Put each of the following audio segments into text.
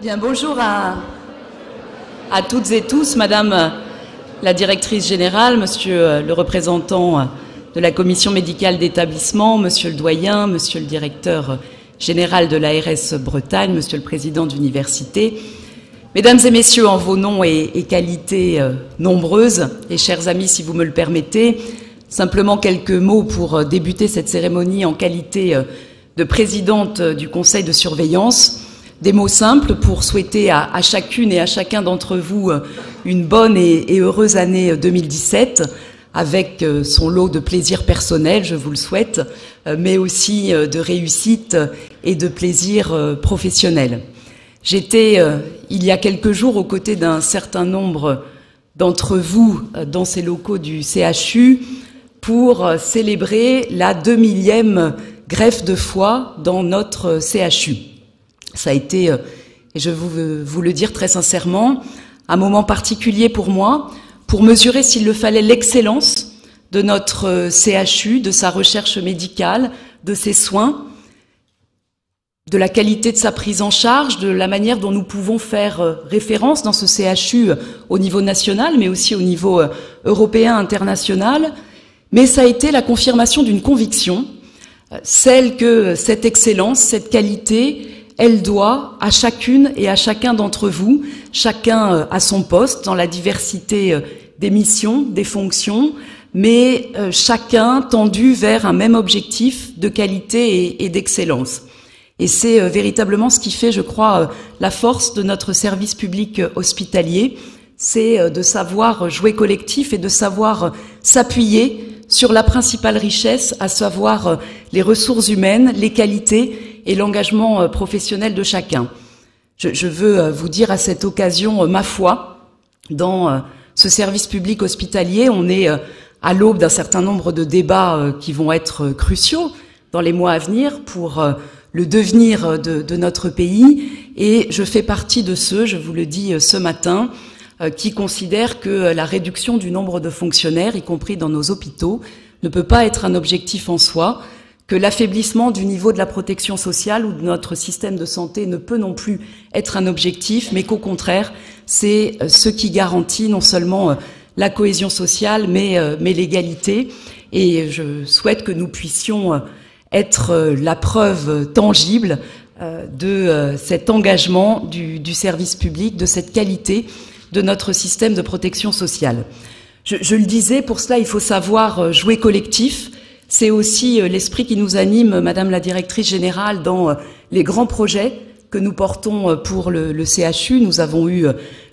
Bien, bonjour à toutes et tous, Madame la directrice générale, Monsieur le représentant de la commission médicale d'établissement, Monsieur le doyen, Monsieur le directeur général de l'ARS Bretagne, Monsieur le président d'université, Mesdames et Messieurs, en vos noms et qualités nombreuses, et chers amis, si vous me le permettez, simplement quelques mots pour débuter cette cérémonie en qualité de présidente du Conseil de surveillance. Des mots simples pour souhaiter à chacune et à chacun d'entre vous une bonne et heureuse année 2017, avec son lot de plaisirs personnels, je vous le souhaite, mais aussi de réussite et de plaisirs professionnels. J'étais, il y a quelques jours, aux côtés d'un certain nombre d'entre vous dans ces locaux du CHU pour célébrer la 2000e greffe de foie dans notre CHU. Ça a été, et je veux vous le dire très sincèrement, un moment particulier pour moi, pour mesurer s'il le fallait l'excellence de notre CHU, de sa recherche médicale, de ses soins, de la qualité de sa prise en charge, de la manière dont nous pouvons faire référence dans ce CHU au niveau national, mais aussi au niveau européen, international. Mais ça a été la confirmation d'une conviction, celle que cette excellence, cette qualité, elle doit à chacune et à chacun d'entre vous, chacun à son poste, dans la diversité des missions, des fonctions, mais chacun tendu vers un même objectif de qualité et d'excellence. Et c'est véritablement ce qui fait, je crois, la force de notre service public hospitalier, c'est de savoir jouer collectif et de savoir s'appuyer sur la principale richesse, à savoir les ressources humaines, les qualités et l'engagement professionnel de chacun. Je veux vous dire à cette occasion ma foi dans ce service public hospitalier. On est à l'aube d'un certain nombre de débats qui vont être cruciaux dans les mois à venir pour le devenir de notre pays, et je fais partie de ceux, je vous le dis ce matin, qui considèrent que la réduction du nombre de fonctionnaires, y compris dans nos hôpitaux, ne peut pas être un objectif en soi, que l'affaiblissement du niveau de la protection sociale ou de notre système de santé ne peut non plus être un objectif, mais qu'au contraire, c'est ce qui garantit non seulement la cohésion sociale, mais l'égalité. Et je souhaite que nous puissions être la preuve tangible de cet engagement du service public, de cette qualité de notre système de protection sociale. Je le disais, pour cela, il faut savoir jouer collectif. C'est aussi l'esprit qui nous anime, Madame la directrice générale, dans les grands projets que nous portons pour le CHU. Nous avons eu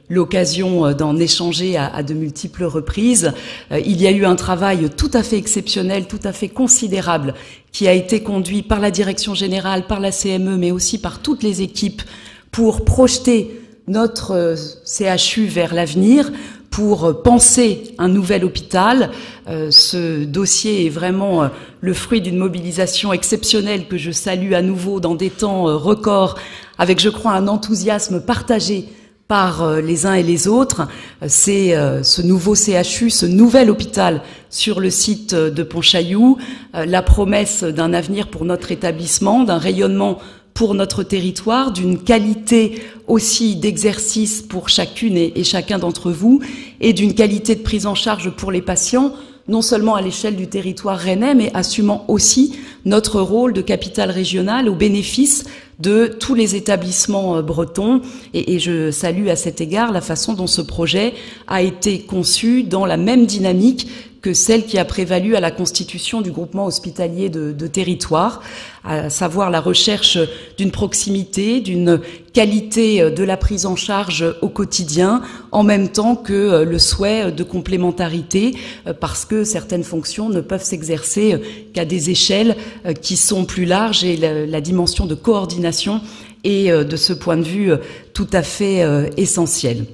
l'occasion d'en échanger à de multiples reprises. Il y a eu un travail tout à fait exceptionnel, tout à fait considérable, qui a été conduit par la direction générale, par la CME, mais aussi par toutes les équipes pour projeter notre CHU vers l'avenir, pour penser un nouvel hôpital. Ce dossier est vraiment le fruit d'une mobilisation exceptionnelle que je salue à nouveau dans des temps records, avec, je crois, un enthousiasme partagé par les uns et les autres. C'est ce nouveau CHU, ce nouvel hôpital sur le site de Pontchaillou, la promesse d'un avenir pour notre établissement, d'un rayonnement pour notre territoire, d'une qualité aussi d'exercice pour chacune et chacun d'entre vous, et d'une qualité de prise en charge pour les patients, non seulement à l'échelle du territoire rennais, mais assumant aussi notre rôle de capitale régionale au bénéfice de tous les établissements bretons. Et je salue à cet égard la façon dont ce projet a été conçu dans la même dynamique que celle qui a prévalu à la constitution du groupement hospitalier de territoire, à savoir la recherche d'une proximité, d'une qualité de la prise en charge au quotidien, en même temps que le souhait de complémentarité, parce que certaines fonctions ne peuvent s'exercer qu'à des échelles qui sont plus larges, et la dimension de coordination est de ce point de vue tout à fait essentielle.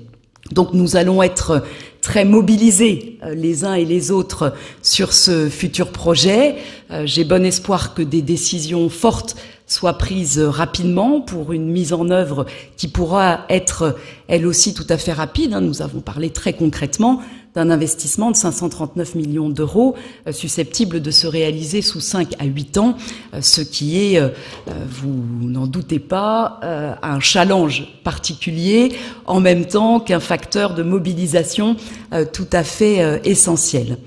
Donc nous allons être très mobilisés les uns et les autres sur ce futur projet. J'ai bon espoir que des décisions fortes soient prises rapidement pour une mise en œuvre qui pourra être elle aussi tout à fait rapide. Nous avons parlé très concrètement d'un investissement de 539 millions d'euros, susceptible de se réaliser sous 5 à 8 ans, ce qui est, vous n'en doutez pas, un challenge particulier, en même temps qu'un facteur de mobilisation tout à fait essentiel.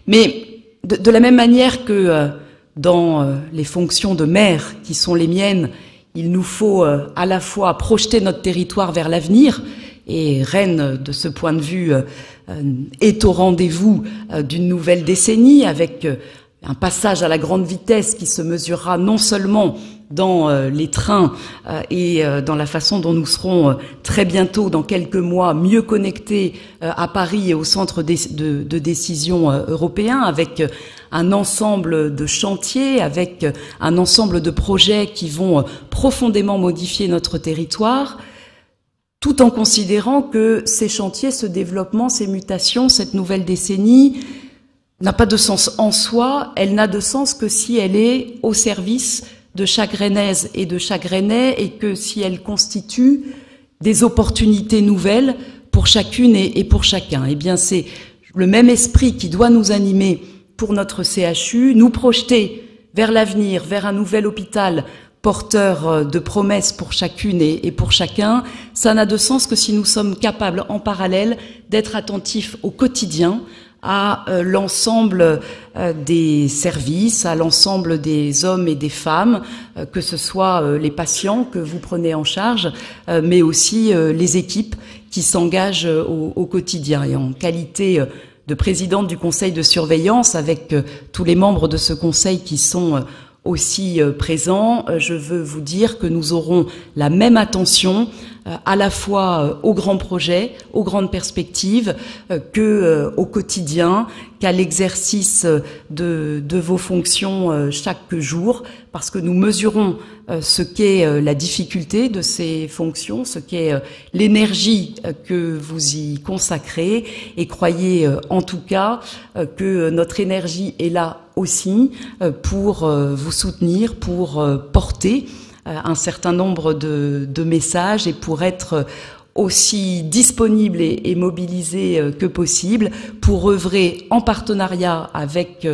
Mais de la même manière que dans les fonctions de maire qui sont les miennes, il nous faut à la fois projeter notre territoire vers l'avenir, et Rennes, de ce point de vue, est au rendez-vous d'une nouvelle décennie, avec un passage à la grande vitesse qui se mesurera non seulement dans les trains et dans la façon dont nous serons très bientôt, dans quelques mois, mieux connectés à Paris et au centre de décision européen, avec un ensemble de chantiers, avec un ensemble de projets qui vont profondément modifier notre territoire, tout en considérant que ces chantiers, ce développement, ces mutations, cette nouvelle décennie n'a pas de sens en soi, elle n'a de sens que si elle est au service de chaque Rennaise et de chaque Rennais, et que si elle constitue des opportunités nouvelles pour chacune et pour chacun. Eh bien, c'est le même esprit qui doit nous animer pour notre CHU, nous projeter vers l'avenir, vers un nouvel hôpital porteur de promesses pour chacune et pour chacun. Ça n'a de sens que si nous sommes capables, en parallèle, d'être attentifs au quotidien, à l'ensemble des services, à l'ensemble des hommes et des femmes, que ce soit les patients que vous prenez en charge, mais aussi les équipes qui s'engagent au quotidien. Et en qualité de présidente du conseil de surveillance, avec tous les membres de ce conseil qui sont aussi présents, je veux vous dire que nous aurons la même attention à la fois aux grands projets, aux grandes perspectives, au quotidien, qu'à l'exercice de vos fonctions chaque jour, parce que nous mesurons ce qu'est la difficulté de ces fonctions, ce qu'est l'énergie que vous y consacrez, et croyez en tout cas que notre énergie est là aussi pour vous soutenir, pour porter un certain nombre de messages et pour être aussi disponible et mobilisé que possible pour œuvrer en partenariat avec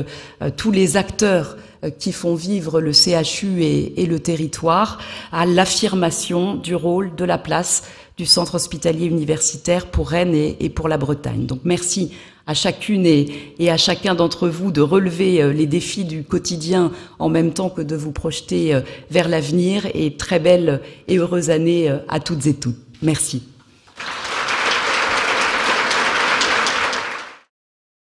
tous les acteurs qui font vivre le CHU et le territoire à l'affirmation du rôle, de la place du centre hospitalier universitaire pour Rennes et pour la Bretagne. Donc merci à chacune et à chacun d'entre vous de relever les défis du quotidien en même temps que de vous projeter vers l'avenir, et très belle et heureuse année à toutes et tous. Merci.